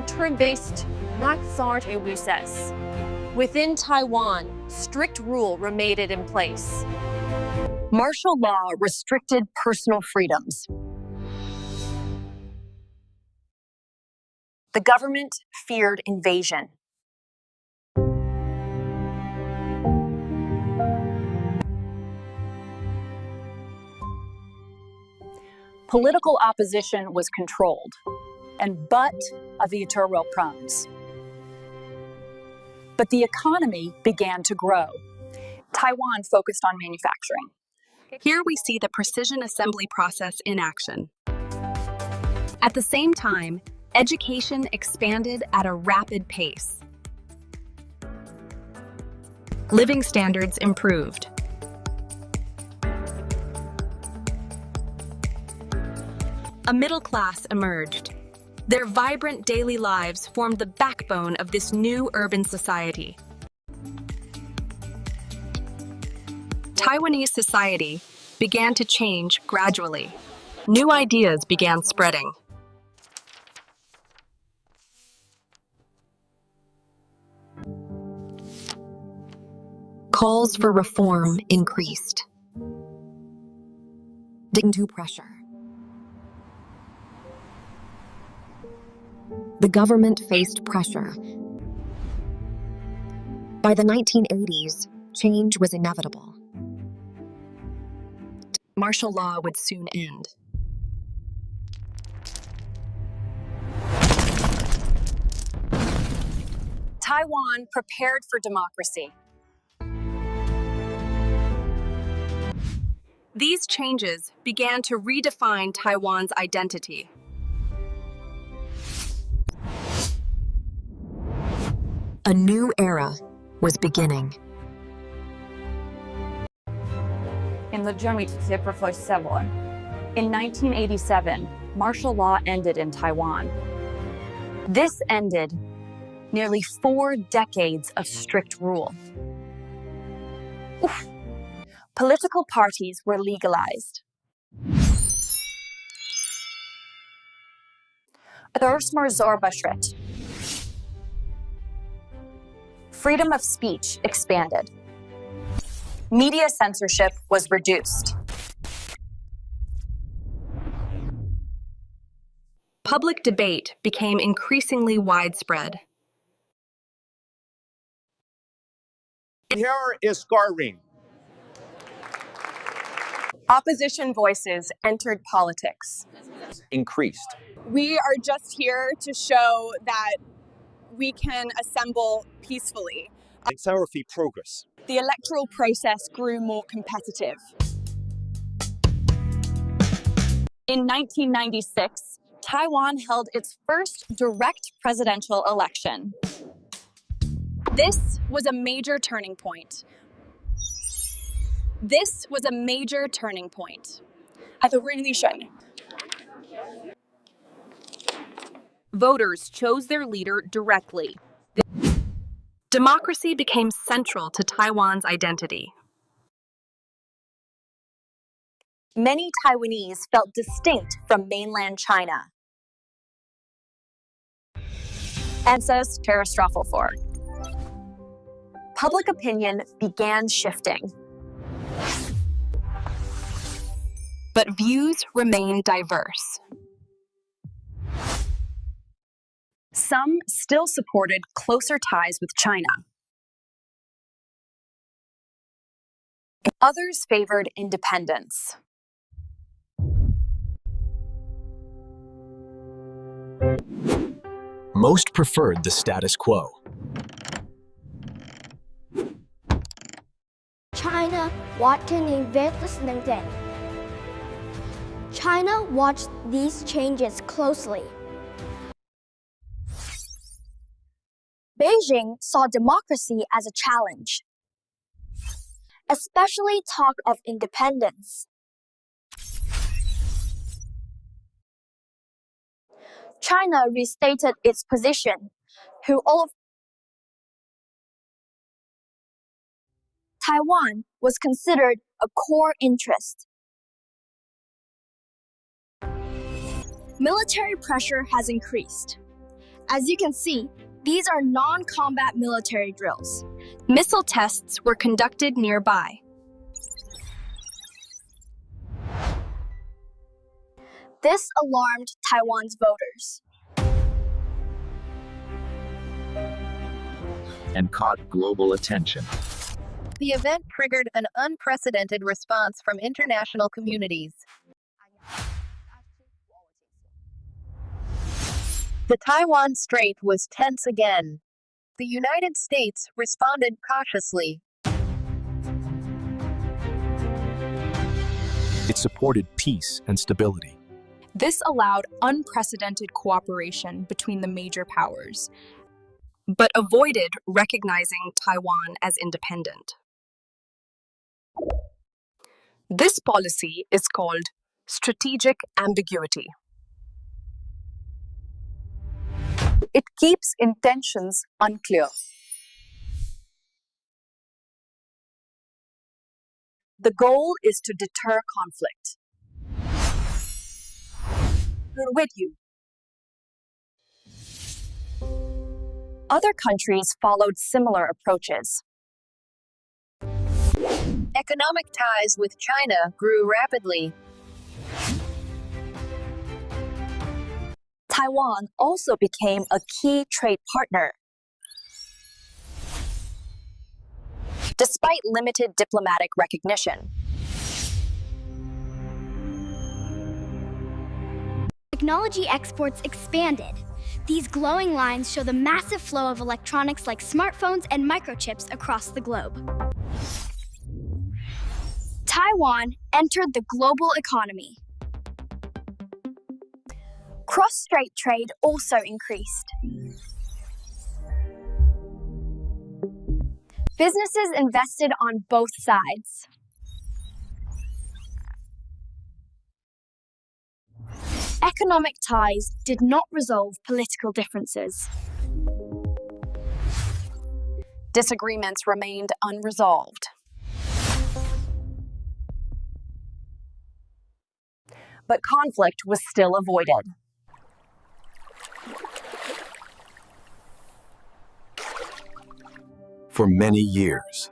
turn-based authority recess. Within Taiwan, strict rule remained in place. Martial law restricted personal freedoms. The government feared invasion. Political opposition was controlled and but of editorial prompts. But the economy began to grow. Taiwan focused on manufacturing. Here we see the precision assembly process in action. At the same time, education expanded at a rapid pace. Living standards improved. A middle class emerged. Their vibrant daily lives formed the backbone of this new urban society. Taiwanese society began to change gradually. New ideas began spreading. Calls for reform increased. Due to pressure. The government faced pressure. By the 1980s, change was inevitable. Martial law would soon end. Taiwan prepared for democracy. These changes began to redefine Taiwan's identity. A new era was beginning. In the journey to February 7, in 1987, martial law ended in Taiwan. This ended nearly 4 decades of strict rule. Political parties were legalized. Freedom of speech expanded. Media censorship was reduced. Public debate became increasingly widespread. Here is scarring. Opposition voices entered politics. Increased. We are just here to show that we can assemble peacefully. Therapy progress. The electoral process grew more competitive. In 1996, Taiwan held its first direct presidential election. This was a major turning point. Voters chose their leader directly. Democracy became central to Taiwan's identity. Many Taiwanese felt distinct from mainland China. And says Terrestrial for. Public opinion began shifting. But views remained diverse. Some still supported closer ties with China. Others favored independence. Most preferred the status quo. China watching listening. China watched these changes closely. Beijing saw democracy as a challenge, especially talk of independence. China restated its position, Taiwan was considered a core interest. Military pressure has increased. As you can see, these are non-combat military drills. Missile tests were conducted nearby. This alarmed Taiwan's voters. And caught global attention. The event triggered an unprecedented response from international communities. The Taiwan Strait was tense again. The United States responded cautiously. It supported peace and stability. This allowed unprecedented cooperation between the major powers, but avoided recognizing Taiwan as independent. This policy is called strategic ambiguity. it keeps intentions unclear. The goal is to deter conflict. We're with you. Other countries followed similar approaches. Economic ties with China grew rapidly. Taiwan also became a key trade partner. Despite limited diplomatic recognition, technology exports expanded. These glowing lines show the massive flow of electronics like smartphones and microchips across the globe. Taiwan entered the global economy. Cross-strait trade also increased. Businesses invested on both sides. Economic ties did not resolve political differences. disagreements remained unresolved. But conflict was still avoided. For many years.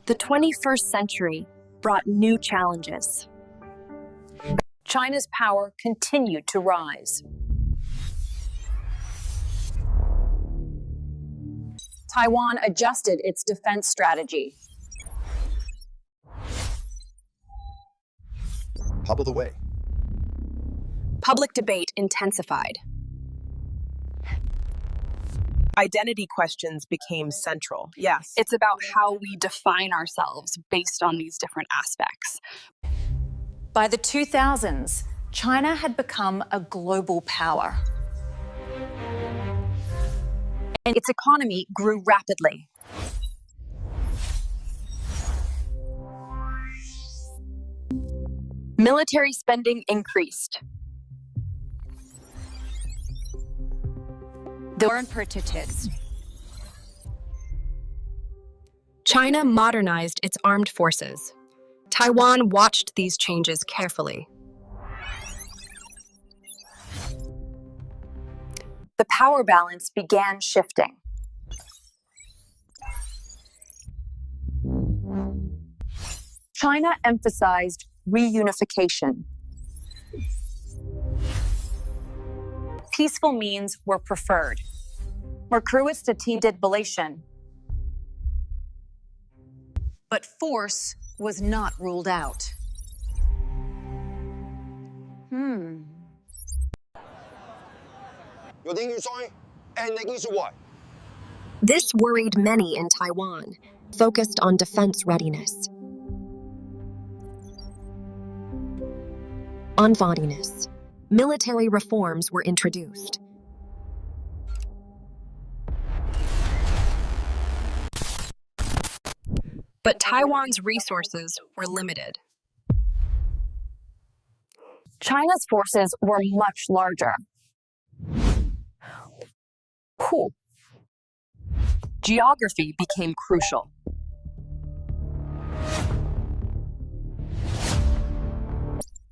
The 21st century brought new challenges. China's power continued to rise. Taiwan adjusted its defense strategy. Top of the way. Public debate intensified. Identity questions became central. Yes. It's about how we define ourselves based on these different aspects. By the 2000s, China had become a global power. And its economy grew rapidly. Military spending increased. There were uncertainties. China modernized its armed forces. Taiwan watched these changes carefully. The power balance began shifting. China emphasized reunification. Peaceful means were preferred. But force was not ruled out. This worried many in Taiwan, focused on defense readiness. On readiness, military reforms were introduced. But Taiwan's resources were limited. China's forces were much larger. Geography became crucial.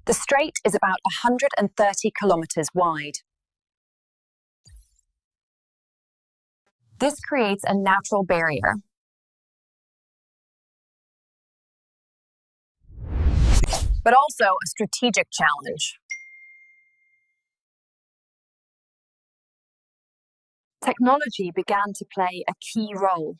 The strait is about 130 kilometers wide. This creates a natural barrier. But also a strategic challenge. Technology began to play a key role.